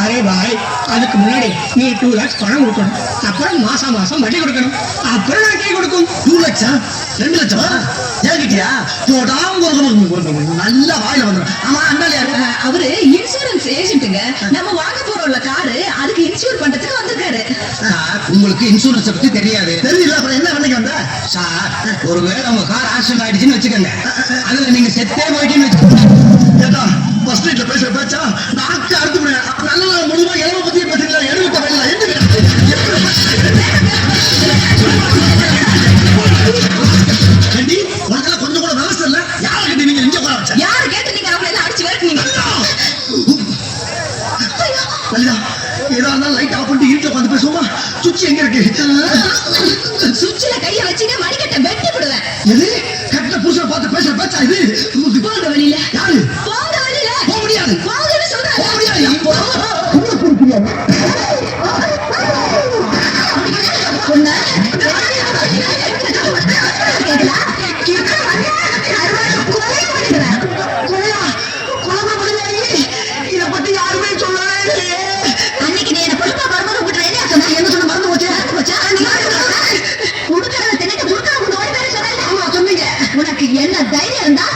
Array பாய், அதுக்கு முன்னாடி நீ 2 lakhs பணம் கொடுக்கணும். அப்புறம் மாசம் மாசம் வட்டி கொடுக்கணும். அப்புறம் நான் கை கொடுக்கும். 2 லட்சம் 2 லட்சமா ஏங்கிட்டியா நல்ல வாயில வந்துடும். ஆமா அண்ணாலியா அவரு இன்சூரன்ஸ் ஏஜென்ட்டுங்க. நம்ம வாங்க போறோம்ல காரு, அதுக்கு இன்சூர் பண்றதுக்கு வந்திருக்காரு. உங்களுக்கு இன்சூரன்ஸ் பத்தி தெரியாது. தெரியல, அப்புறம் என்ன பண்ணி வந்த சார்? ஒருவேளை உங்க கார் ஆக்சிடென்ட் ஆயிடுச்சுன்னு வச்சுக்கோங்க, அதுல நீங்க செத்தே போயிட்டீங்கன்னு வச்சுக்கோங்க. ஃபர்ஸ்ட் நைட்ல பேசுற பேச்சா நாக்கு அறுத்து முடியாது. நல்ல முழுவா எவ்வளவு பத்தி பேசுறீங்களா? எழுபத்த வயல உனக்கெல்லாம் கொஞ்சம் கூட விவசாயம் இல்ல. யாரை கேட்டு நீங்க இங்க போற வச்சா? யாரு கேட்டு நீங்க அவங்களை எல்லாம் அடிச்சு விரட்டுனீங்க? லலிதா, ஏதா இருந்தாலும் லைட் ஆஃப் பண்ணிட்டு இருட்டுல உட்காந்து பேசுவோமா? சுவிட்ச் எங்க இருக்கு? சுவிட்ச்ல கைய வச்சீங்க மணிக்கட்ட வெட்டி விடுவேன். எது கட்டின புருஷனை பார்த்து பேசுற பேச்சா இது? போங்க வெளியில. யாரு? போங்க வெளியில. போக முடியாது. போங்கன்னு சொல்றேன். போக முடியாது. இத பத்தி யாருமே சொல்லவே இல்லையே. அன்னைக்கு நீ என்ன பொறுப்பா வரும்போது உங்ககிட்ட என்ன சொன்ன? என்ன சொன்ன? மறந்து போச்சு. உடுக்கறத தின்னுட்டு முறுக்கற கொண்டு ஓடி போய் சொன்னேன். ஆமா சொன்னீங்க. உனக்கு என்ன தைரியம் இருந்தா